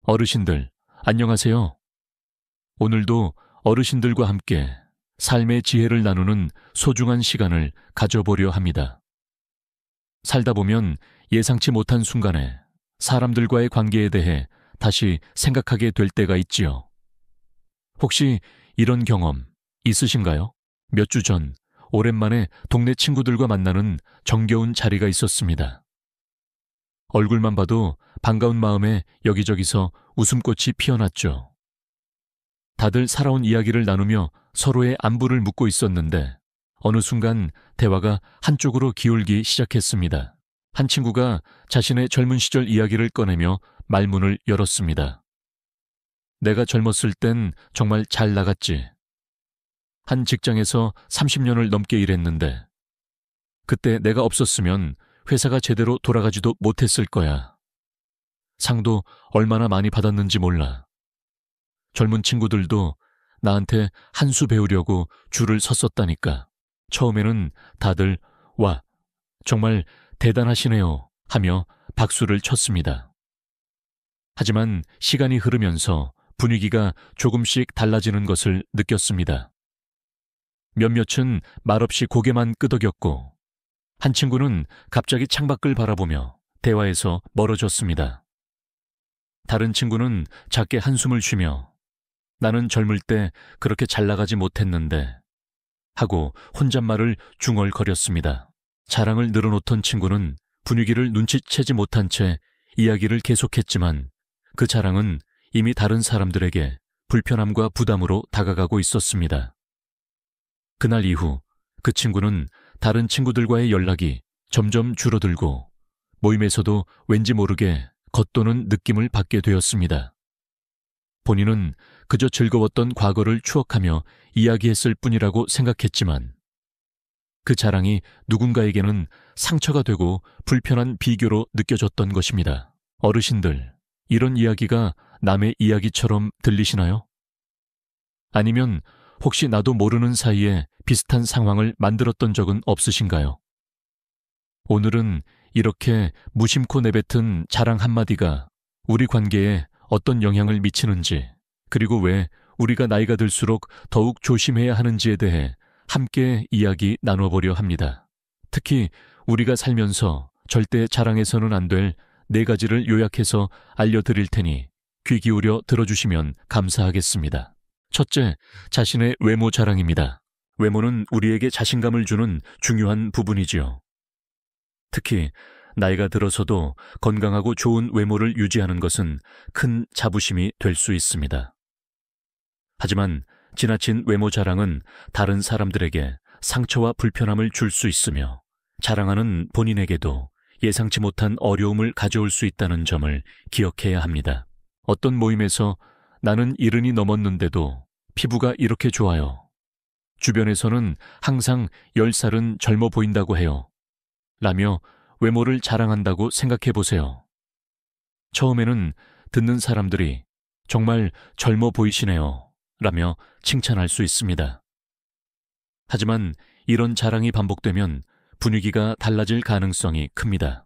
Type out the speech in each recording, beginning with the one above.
어르신들, 안녕하세요. 오늘도 어르신들과 함께 삶의 지혜를 나누는 소중한 시간을 가져보려 합니다. 살다 보면 예상치 못한 순간에 사람들과의 관계에 대해 다시 생각하게 될 때가 있지요. 혹시 이런 경험 있으신가요? 몇 주 전 오랜만에 동네 친구들과 만나는 정겨운 자리가 있었습니다. 얼굴만 봐도 반가운 마음에 여기저기서 웃음꽃이 피어났죠. 다들 살아온 이야기를 나누며 서로의 안부를 묻고 있었는데 어느 순간 대화가 한쪽으로 기울기 시작했습니다. 한 친구가 자신의 젊은 시절 이야기를 꺼내며 말문을 열었습니다. 내가 젊었을 땐 정말 잘 나갔지. 한 직장에서 30년을 넘게 일했는데 그때 내가 없었으면 회사가 제대로 돌아가지도 못했을 거야. 상도 얼마나 많이 받았는지 몰라. 젊은 친구들도 나한테 한 수 배우려고 줄을 섰었다니까. 처음에는 다들 와, 정말 대단하시네요 하며 박수를 쳤습니다. 하지만 시간이 흐르면서 분위기가 조금씩 달라지는 것을 느꼈습니다. 몇몇은 말없이 고개만 끄덕였고 한 친구는 갑자기 창밖을 바라보며 대화에서 멀어졌습니다. 다른 친구는 작게 한숨을 쉬며 나는 젊을 때 그렇게 잘 나가지 못했는데 하고 혼잣말을 중얼거렸습니다. 자랑을 늘어놓던 친구는 분위기를 눈치채지 못한 채 이야기를 계속했지만 그 자랑은 이미 다른 사람들에게 불편함과 부담으로 다가가고 있었습니다. 그날 이후 그 친구는 다른 친구들과의 연락이 점점 줄어들고 모임에서도 왠지 모르게 겉도는 느낌을 받게 되었습니다. 본인은 그저 즐거웠던 과거를 추억하며 이야기했을 뿐이라고 생각했지만 그 자랑이 누군가에게는 상처가 되고 불편한 비교로 느껴졌던 것입니다. 어르신들, 이런 이야기가 남의 이야기처럼 들리시나요? 아니면 혹시 나도 모르는 사이에 비슷한 상황을 만들었던 적은 없으신가요? 오늘은 이렇게 무심코 내뱉은 자랑 한마디가 우리 관계에 어떤 영향을 미치는지, 그리고 왜 우리가 나이가 들수록 더욱 조심해야 하는지에 대해 함께 이야기 나눠보려 합니다. 특히 우리가 살면서 절대 자랑해서는 안 될 4가지를 요약해서 알려드릴 테니 귀 기울여 들어주시면 감사하겠습니다. 첫째, 자신의 외모 자랑입니다. 외모는 우리에게 자신감을 주는 중요한 부분이지요. 특히 나이가 들어서도 건강하고 좋은 외모를 유지하는 것은 큰 자부심이 될 수 있습니다. 하지만 지나친 외모 자랑은 다른 사람들에게 상처와 불편함을 줄 수 있으며 자랑하는 본인에게도 예상치 못한 어려움을 가져올 수 있다는 점을 기억해야 합니다. 어떤 모임에서 나는 70이 넘었는데도 피부가 이렇게 좋아요. 주변에서는 항상 10살은 젊어 보인다고 해요. 라며 외모를 자랑한다고 생각해 보세요. 처음에는 듣는 사람들이 정말 젊어 보이시네요 라며 칭찬할 수 있습니다. 하지만 이런 자랑이 반복되면 분위기가 달라질 가능성이 큽니다.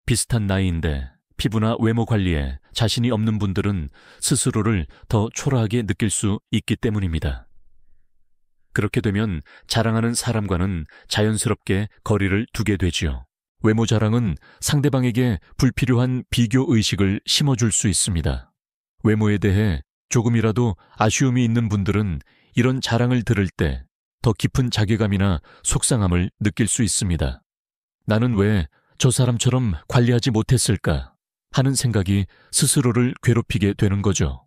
비슷한 나이인데 피부나 외모 관리에 자신이 없는 분들은 스스로를 더 초라하게 느낄 수 있기 때문입니다. 그렇게 되면 자랑하는 사람과는 자연스럽게 거리를 두게 되지요. 외모 자랑은 상대방에게 불필요한 비교의식을 심어줄 수 있습니다. 외모에 대해 조금이라도 아쉬움이 있는 분들은 이런 자랑을 들을 때 더 깊은 자괴감이나 속상함을 느낄 수 있습니다. 나는 왜 저 사람처럼 관리하지 못했을까 하는 생각이 스스로를 괴롭히게 되는 거죠.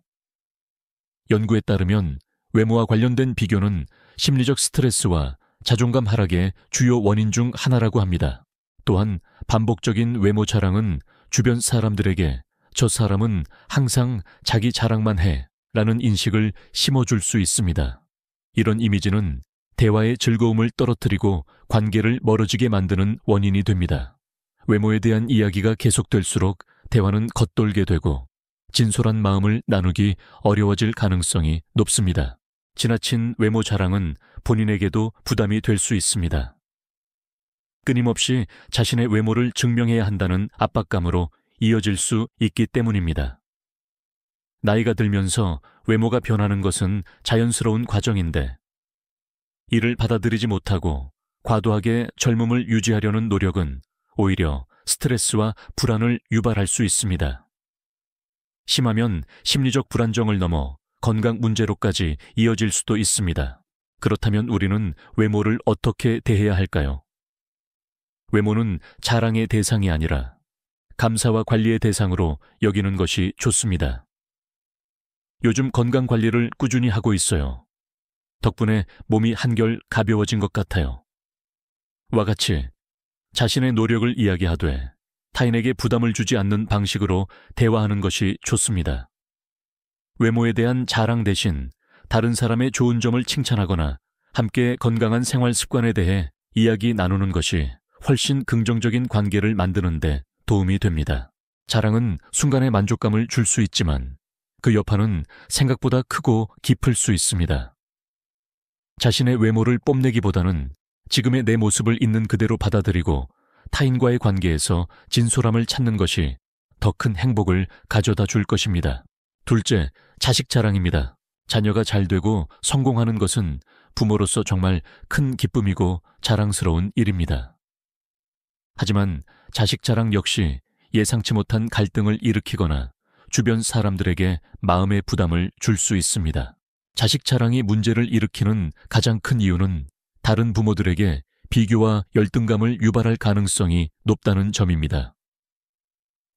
연구에 따르면 외모와 관련된 비교는 심리적 스트레스와 자존감 하락의 주요 원인 중 하나라고 합니다. 또한 반복적인 외모 자랑은 주변 사람들에게 저 사람은 항상 자기 자랑만 해 라는 인식을 심어줄 수 있습니다. 이런 이미지는 대화의 즐거움을 떨어뜨리고 관계를 멀어지게 만드는 원인이 됩니다. 외모에 대한 이야기가 계속될수록 대화는 겉돌게 되고 진솔한 마음을 나누기 어려워질 가능성이 높습니다. 지나친 외모 자랑은 본인에게도 부담이 될 수 있습니다. 끊임없이 자신의 외모를 증명해야 한다는 압박감으로 이어질 수 있기 때문입니다. 나이가 들면서 외모가 변하는 것은 자연스러운 과정인데 이를 받아들이지 못하고 과도하게 젊음을 유지하려는 노력은 오히려 스트레스와 불안을 유발할 수 있습니다. 심하면 심리적 불안정을 넘어 건강 문제로까지 이어질 수도 있습니다. 그렇다면 우리는 외모를 어떻게 대해야 할까요? 외모는 자랑의 대상이 아니라 감사와 관리의 대상으로 여기는 것이 좋습니다. 요즘 건강 관리를 꾸준히 하고 있어요. 덕분에 몸이 한결 가벼워진 것 같아요. 와 같이 자신의 노력을 이야기하되 타인에게 부담을 주지 않는 방식으로 대화하는 것이 좋습니다. 외모에 대한 자랑 대신 다른 사람의 좋은 점을 칭찬하거나 함께 건강한 생활 습관에 대해 이야기 나누는 것이 훨씬 긍정적인 관계를 만드는 데 도움이 됩니다. 자랑은 순간의 만족감을 줄 수 있지만 그 여파는 생각보다 크고 깊을 수 있습니다. 자신의 외모를 뽐내기보다는 지금의 내 모습을 있는 그대로 받아들이고 타인과의 관계에서 진솔함을 찾는 것이 더 큰 행복을 가져다 줄 것입니다. 둘째, 자식 자랑입니다. 자녀가 잘 되고 성공하는 것은 부모로서 정말 큰 기쁨이고 자랑스러운 일입니다. 하지만 자식 자랑 역시 예상치 못한 갈등을 일으키거나 주변 사람들에게 마음의 부담을 줄 수 있습니다. 자식 자랑이 문제를 일으키는 가장 큰 이유는 다른 부모들에게 비교와 열등감을 유발할 가능성이 높다는 점입니다.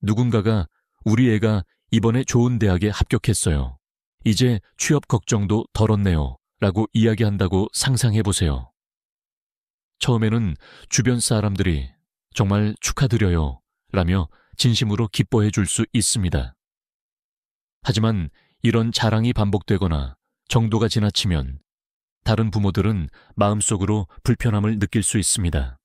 누군가가 우리 애가 이번에 좋은 대학에 합격했어요. 이제 취업 걱정도 덜었네요. 라고 이야기한다고 상상해보세요. 처음에는 주변 사람들이 정말 축하드려요. 라며 진심으로 기뻐해 줄 수 있습니다. 하지만 이런 자랑이 반복되거나 정도가 지나치면 다른 부모들은 마음속으로 불편함을 느낄 수 있습니다.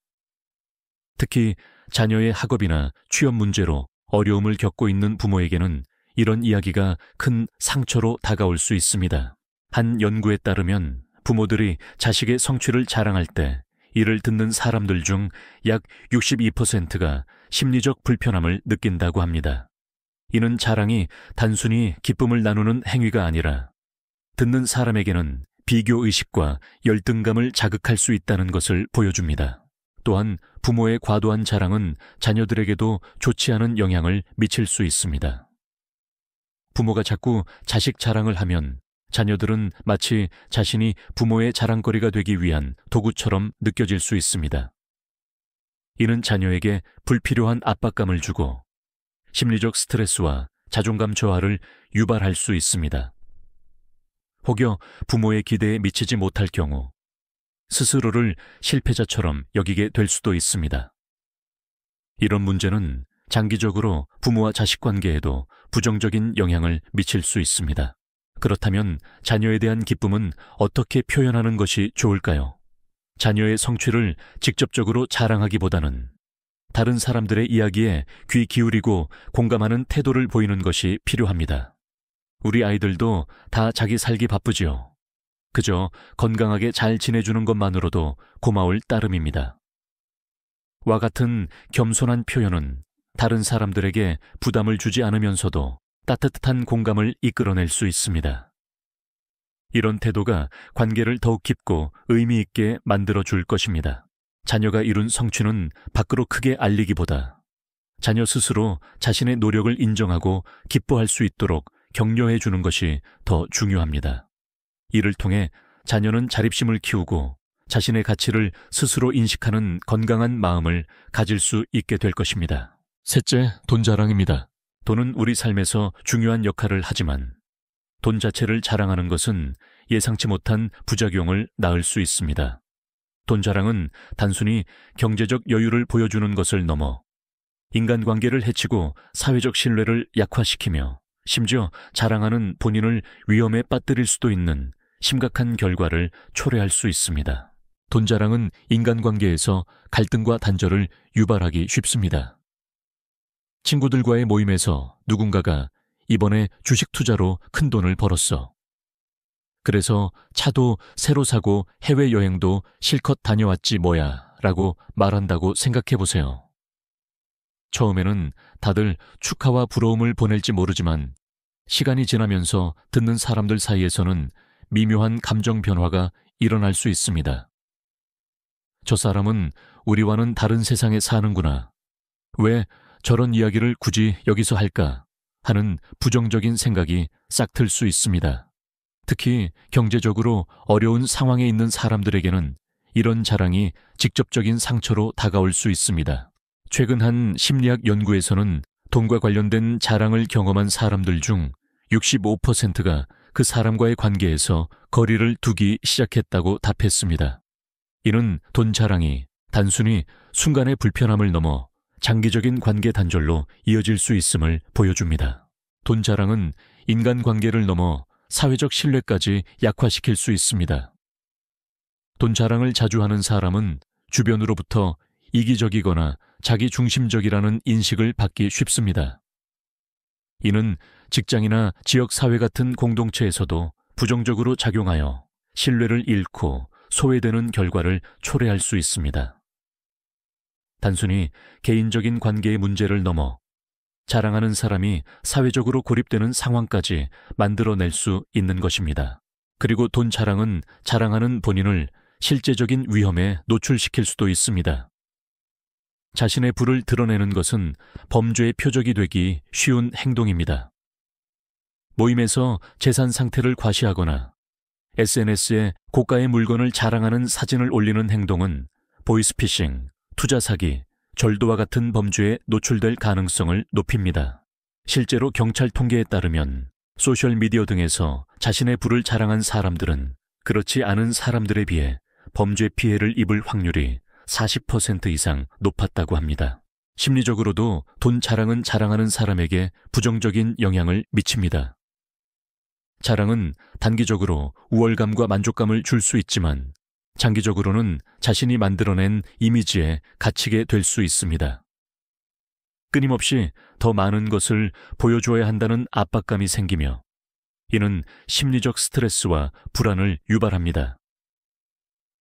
특히 자녀의 학업이나 취업 문제로 어려움을 겪고 있는 부모에게는 이런 이야기가 큰 상처로 다가올 수 있습니다. 한 연구에 따르면 부모들이 자식의 성취를 자랑할 때 이를 듣는 사람들 중 약 62%가 심리적 불편함을 느낀다고 합니다. 이는 자랑이 단순히 기쁨을 나누는 행위가 아니라 듣는 사람에게는 비교의식과 열등감을 자극할 수 있다는 것을 보여줍니다. 또한 부모의 과도한 자랑은 자녀들에게도 좋지 않은 영향을 미칠 수 있습니다. 부모가 자꾸 자식 자랑을 하면 자녀들은 마치 자신이 부모의 자랑거리가 되기 위한 도구처럼 느껴질 수 있습니다. 이는 자녀에게 불필요한 압박감을 주고 심리적 스트레스와 자존감 저하를 유발할 수 있습니다. 혹여 부모의 기대에 미치지 못할 경우 스스로를 실패자처럼 여기게 될 수도 있습니다. 이런 문제는 장기적으로 부모와 자식 관계에도 부정적인 영향을 미칠 수 있습니다. 그렇다면 자녀에 대한 기쁨은 어떻게 표현하는 것이 좋을까요? 자녀의 성취를 직접적으로 자랑하기보다는 다른 사람들의 이야기에 귀 기울이고 공감하는 태도를 보이는 것이 필요합니다. 우리 아이들도 다 자기 살기 바쁘지요. 그저 건강하게 잘 지내주는 것만으로도 고마울 따름입니다. 와 같은 겸손한 표현은 다른 사람들에게 부담을 주지 않으면서도 따뜻한 공감을 이끌어낼 수 있습니다. 이런 태도가 관계를 더욱 깊고 의미 있게 만들어줄 것입니다. 자녀가 이룬 성취는 밖으로 크게 알리기보다 자녀 스스로 자신의 노력을 인정하고 기뻐할 수 있도록 격려해 주는 것이 더 중요합니다. 이를 통해 자녀는 자립심을 키우고 자신의 가치를 스스로 인식하는 건강한 마음을 가질 수 있게 될 것입니다. 셋째, 돈 자랑입니다. 돈은 우리 삶에서 중요한 역할을 하지만 돈 자체를 자랑하는 것은 예상치 못한 부작용을 낳을 수 있습니다. 돈 자랑은 단순히 경제적 여유를 보여주는 것을 넘어 인간관계를 해치고 사회적 신뢰를 약화시키며 심지어 자랑하는 본인을 위험에 빠뜨릴 수도 있는 심각한 결과를 초래할 수 있습니다. 돈 자랑은 인간관계에서 갈등과 단절을 유발하기 쉽습니다. 친구들과의 모임에서 누군가가 이번에 주식 투자로 큰 돈을 벌었어. 그래서 차도 새로 사고 해외여행도 실컷 다녀왔지 뭐야 라고 말한다고 생각해보세요. 처음에는 다들 축하와 부러움을 보낼지 모르지만 시간이 지나면서 듣는 사람들 사이에서는 미묘한 감정 변화가 일어날 수 있습니다. 저 사람은 우리와는 다른 세상에 사는구나. 왜 저런 이야기를 굳이 여기서 할까? 하는 부정적인 생각이 싹틀 수 있습니다. 특히 경제적으로 어려운 상황에 있는 사람들에게는 이런 자랑이 직접적인 상처로 다가올 수 있습니다. 최근 한 심리학 연구에서는 돈과 관련된 자랑을 경험한 사람들 중 65%가 그 사람과의 관계에서 거리를 두기 시작했다고 답했습니다. 이는 돈 자랑이 단순히 순간의 불편함을 넘어 장기적인 관계 단절로 이어질 수 있음을 보여줍니다. 돈 자랑은 인간관계를 넘어 사회적 신뢰까지 약화시킬 수 있습니다. 돈 자랑을 자주 하는 사람은 주변으로부터 이기적이거나 자기중심적이라는 인식을 받기 쉽습니다. 이는 직장이나 지역사회 같은 공동체에서도 부정적으로 작용하여 신뢰를 잃고 소외되는 결과를 초래할 수 있습니다. 단순히 개인적인 관계의 문제를 넘어 자랑하는 사람이 사회적으로 고립되는 상황까지 만들어낼 수 있는 것입니다. 그리고 돈 자랑은 자랑하는 본인을 실제적인 위험에 노출시킬 수도 있습니다. 자신의 부를 드러내는 것은 범죄의 표적이 되기 쉬운 행동입니다. 모임에서 재산 상태를 과시하거나 SNS에 고가의 물건을 자랑하는 사진을 올리는 행동은 보이스피싱, 투자 사기, 절도와 같은 범죄에 노출될 가능성을 높입니다. 실제로 경찰 통계에 따르면 소셜미디어 등에서 자신의 부를 자랑한 사람들은 그렇지 않은 사람들에 비해 범죄 피해를 입을 확률이 40% 이상 높았다고 합니다. 심리적으로도 돈 자랑은 자랑하는 사람에게 부정적인 영향을 미칩니다. 자랑은 단기적으로 우월감과 만족감을 줄 수 있지만 장기적으로는 자신이 만들어낸 이미지에 갇히게 될 수 있습니다. 끊임없이 더 많은 것을 보여줘야 한다는 압박감이 생기며 이는 심리적 스트레스와 불안을 유발합니다.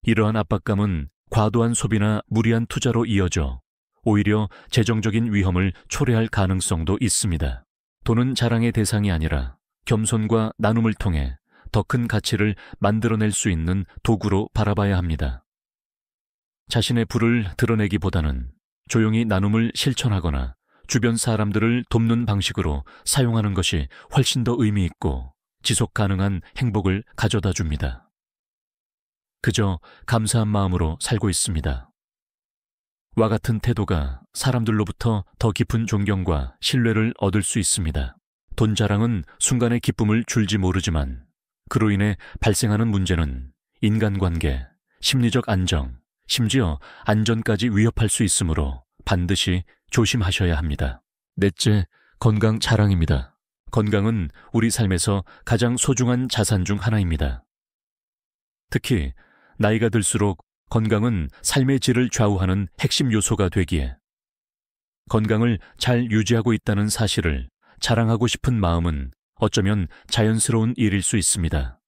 이러한 압박감은 과도한 소비나 무리한 투자로 이어져 오히려 재정적인 위험을 초래할 가능성도 있습니다. 돈은 자랑의 대상이 아니라 겸손과 나눔을 통해 더 큰 가치를 만들어낼 수 있는 도구로 바라봐야 합니다. 자신의 부를 드러내기보다는 조용히 나눔을 실천하거나 주변 사람들을 돕는 방식으로 사용하는 것이 훨씬 더 의미 있고 지속 가능한 행복을 가져다 줍니다. 그저 감사한 마음으로 살고 있습니다. 와 같은 태도가 사람들로부터 더 깊은 존경과 신뢰를 얻을 수 있습니다. 돈 자랑은 순간의 기쁨을 줄지 모르지만 그로 인해 발생하는 문제는 인간관계, 심리적 안정, 심지어 안전까지 위협할 수 있으므로 반드시 조심하셔야 합니다. 넷째, 건강 자랑입니다. 건강은 우리 삶에서 가장 소중한 자산 중 하나입니다. 특히 나이가 들수록 건강은 삶의 질을 좌우하는 핵심 요소가 되기에 건강을 잘 유지하고 있다는 사실을 자랑하고 싶은 마음은 어쩌면 자연스러운 일일 수 있습니다.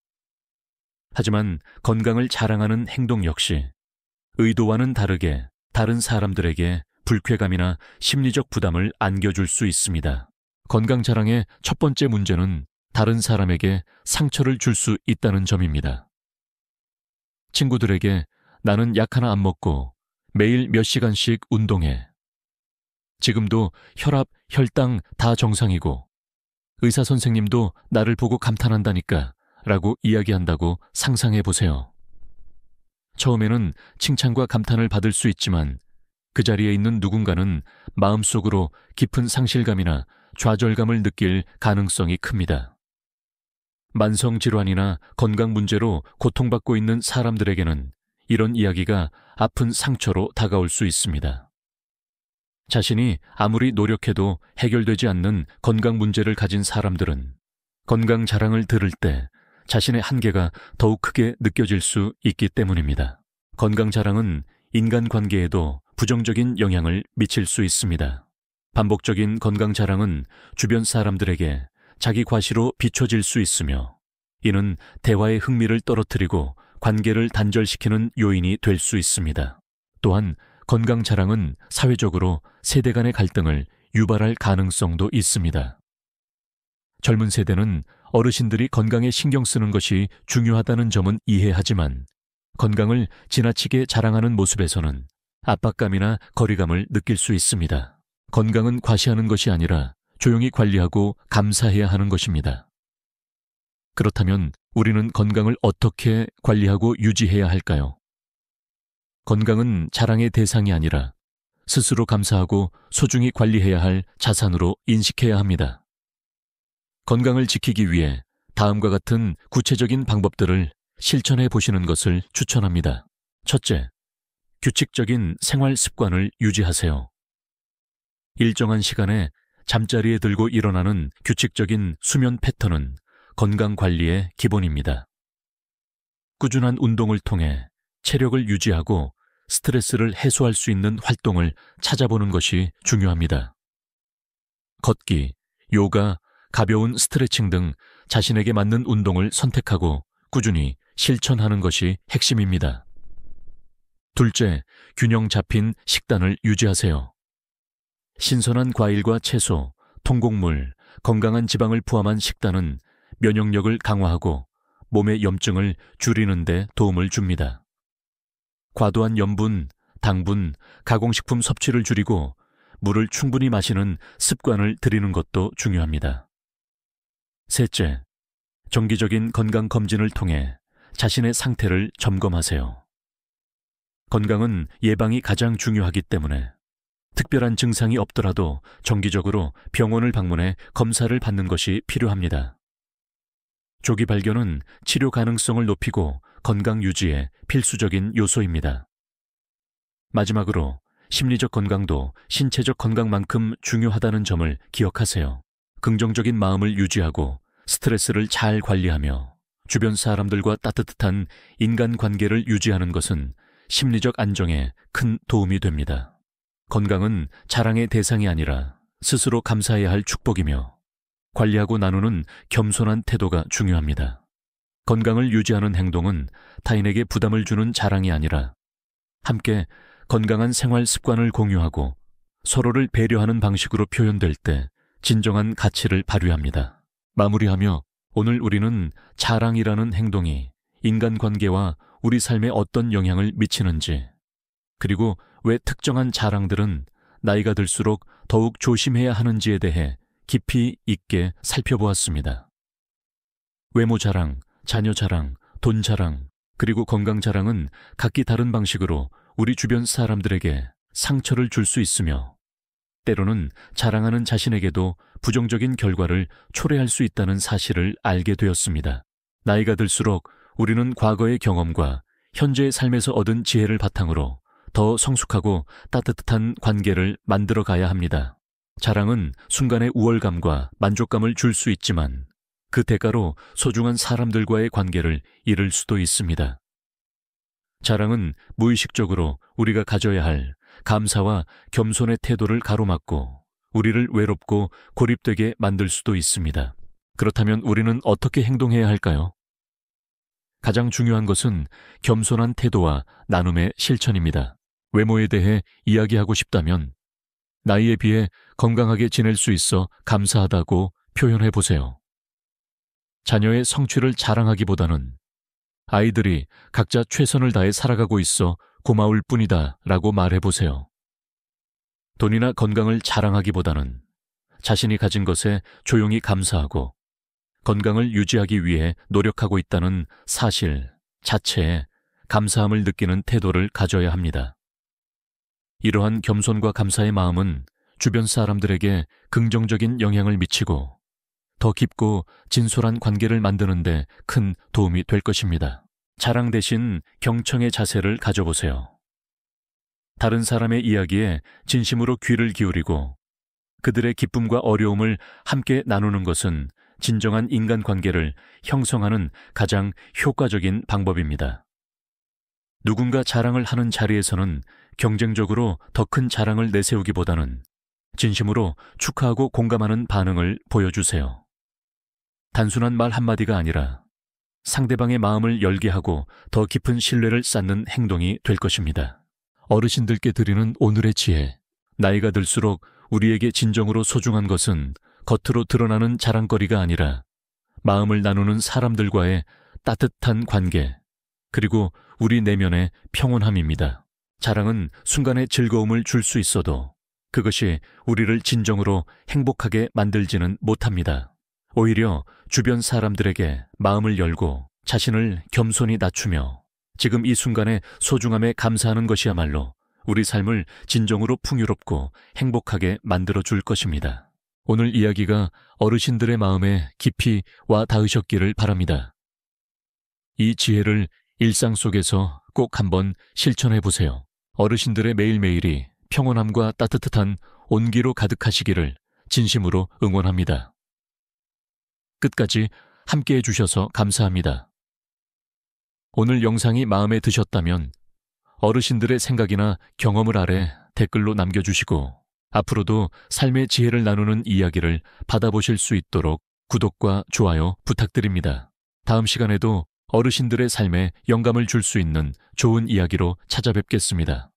하지만 건강을 자랑하는 행동 역시 의도와는 다르게 다른 사람들에게 불쾌감이나 심리적 부담을 안겨줄 수 있습니다. 건강 자랑의 첫 번째 문제는 다른 사람에게 상처를 줄 수 있다는 점입니다. 친구들에게 나는 약 하나 안 먹고 매일 몇 시간씩 운동해. 지금도 혈압, 혈당 다 정상이고 의사 선생님도 나를 보고 감탄한다니까 라고 이야기한다고 상상해 보세요. 처음에는 칭찬과 감탄을 받을 수 있지만 그 자리에 있는 누군가는 마음속으로 깊은 상실감이나 좌절감을 느낄 가능성이 큽니다. 만성질환이나 건강 문제로 고통받고 있는 사람들에게는 이런 이야기가 아픈 상처로 다가올 수 있습니다. 자신이 아무리 노력해도 해결되지 않는 건강 문제를 가진 사람들은 건강 자랑을 들을 때 자신의 한계가 더욱 크게 느껴질 수 있기 때문입니다. 건강 자랑은 인간관계에도 부정적인 영향을 미칠 수 있습니다. 반복적인 건강 자랑은 주변 사람들에게 자기 과시로 비춰질 수 있으며 이는 대화의 흥미를 떨어뜨리고 관계를 단절시키는 요인이 될 수 있습니다. 또한 건강 자랑은 사회적으로 세대 간의 갈등을 유발할 가능성도 있습니다. 젊은 세대는 어르신들이 건강에 신경 쓰는 것이 중요하다는 점은 이해하지만 건강을 지나치게 자랑하는 모습에서는 압박감이나 거리감을 느낄 수 있습니다. 건강은 과시하는 것이 아니라 조용히 관리하고 감사해야 하는 것입니다. 그렇다면 우리는 건강을 어떻게 관리하고 유지해야 할까요? 건강은 자랑의 대상이 아니라 스스로 감사하고 소중히 관리해야 할 자산으로 인식해야 합니다. 건강을 지키기 위해 다음과 같은 구체적인 방법들을 실천해 보시는 것을 추천합니다. 첫째, 규칙적인 생활 습관을 유지하세요. 일정한 시간에 잠자리에 들고 일어나는 규칙적인 수면 패턴은 건강 관리의 기본입니다. 꾸준한 운동을 통해 체력을 유지하고 스트레스를 해소할 수 있는 활동을 찾아보는 것이 중요합니다. 걷기, 요가, 가벼운 스트레칭 등 자신에게 맞는 운동을 선택하고 꾸준히 실천하는 것이 핵심입니다. 둘째, 균형 잡힌 식단을 유지하세요. 신선한 과일과 채소, 통곡물, 건강한 지방을 포함한 식단은 면역력을 강화하고 몸의 염증을 줄이는 데 도움을 줍니다. 과도한 염분, 당분, 가공식품 섭취를 줄이고 물을 충분히 마시는 습관을 들이는 것도 중요합니다. 셋째, 정기적인 건강검진을 통해 자신의 상태를 점검하세요. 건강은 예방이 가장 중요하기 때문에 특별한 증상이 없더라도 정기적으로 병원을 방문해 검사를 받는 것이 필요합니다. 조기 발견은 치료 가능성을 높이고 건강 유지에 필수적인 요소입니다. 마지막으로 심리적 건강도 신체적 건강만큼 중요하다는 점을 기억하세요. 긍정적인 마음을 유지하고 스트레스를 잘 관리하며 주변 사람들과 따뜻한 인간관계를 유지하는 것은 심리적 안정에 큰 도움이 됩니다. 건강은 자랑의 대상이 아니라 스스로 감사해야 할 축복이며 관리하고 나누는 겸손한 태도가 중요합니다. 건강을 유지하는 행동은 타인에게 부담을 주는 자랑이 아니라 함께 건강한 생활 습관을 공유하고 서로를 배려하는 방식으로 표현될 때 진정한 가치를 발휘합니다. 마무리하며 오늘 우리는 자랑이라는 행동이 인간관계와 우리 삶에 어떤 영향을 미치는지, 그리고 왜 특정한 자랑들은 나이가 들수록 더욱 조심해야 하는지에 대해 깊이 있게 살펴보았습니다. 외모 자랑, 자녀 자랑, 돈 자랑, 그리고 건강 자랑은 각기 다른 방식으로 우리 주변 사람들에게 상처를 줄 수 있으며 때로는 자랑하는 자신에게도 부정적인 결과를 초래할 수 있다는 사실을 알게 되었습니다. 나이가 들수록 우리는 과거의 경험과 현재의 삶에서 얻은 지혜를 바탕으로 더 성숙하고 따뜻한 관계를 만들어 가야 합니다. 자랑은 순간의 우월감과 만족감을 줄 수 있지만 그 대가로 소중한 사람들과의 관계를 잃을 수도 있습니다. 자랑은 무의식적으로 우리가 가져야 할 감사와 겸손의 태도를 가로막고 우리를 외롭고 고립되게 만들 수도 있습니다. 그렇다면 우리는 어떻게 행동해야 할까요? 가장 중요한 것은 겸손한 태도와 나눔의 실천입니다. 외모에 대해 이야기하고 싶다면 나이에 비해 건강하게 지낼 수 있어 감사하다고 표현해 보세요. 자녀의 성취를 자랑하기보다는 아이들이 각자 최선을 다해 살아가고 있어 고마울 뿐이다 라고 말해 보세요. 돈이나 건강을 자랑하기보다는 자신이 가진 것에 조용히 감사하고 건강을 유지하기 위해 노력하고 있다는 사실 자체에 감사함을 느끼는 태도를 가져야 합니다. 이러한 겸손과 감사의 마음은 주변 사람들에게 긍정적인 영향을 미치고 더 깊고 진솔한 관계를 만드는 데 큰 도움이 될 것입니다. 자랑 대신 경청의 자세를 가져보세요. 다른 사람의 이야기에 진심으로 귀를 기울이고 그들의 기쁨과 어려움을 함께 나누는 것은 진정한 인간관계를 형성하는 가장 효과적인 방법입니다. 누군가 자랑을 하는 자리에서는 경쟁적으로 더 큰 자랑을 내세우기보다는 진심으로 축하하고 공감하는 반응을 보여주세요. 단순한 말 한마디가 아니라 상대방의 마음을 열게 하고 더 깊은 신뢰를 쌓는 행동이 될 것입니다. 어르신들께 드리는 오늘의 지혜, 나이가 들수록 우리에게 진정으로 소중한 것은 겉으로 드러나는 자랑거리가 아니라 마음을 나누는 사람들과의 따뜻한 관계, 그리고 우리 내면의 평온함입니다. 자랑은 순간의 즐거움을 줄 수 있어도 그것이 우리를 진정으로 행복하게 만들지는 못합니다. 오히려 주변 사람들에게 마음을 열고 자신을 겸손히 낮추며 지금 이 순간의 소중함에 감사하는 것이야말로 우리 삶을 진정으로 풍요롭고 행복하게 만들어줄 것입니다. 오늘 이야기가 어르신들의 마음에 깊이 와 닿으셨기를 바랍니다. 이 지혜를 일상 속에서 꼭 한번 실천해 보세요. 어르신들의 매일매일이 평온함과 따뜻한 온기로 가득하시기를 진심으로 응원합니다. 끝까지 함께해 주셔서 감사합니다. 오늘 영상이 마음에 드셨다면 어르신들의 생각이나 경험을 아래 댓글로 남겨주시고 앞으로도 삶의 지혜를 나누는 이야기를 받아보실 수 있도록 구독과 좋아요 부탁드립니다. 다음 시간에도 어르신들의 삶에 영감을 줄 수 있는 좋은 이야기로 찾아뵙겠습니다.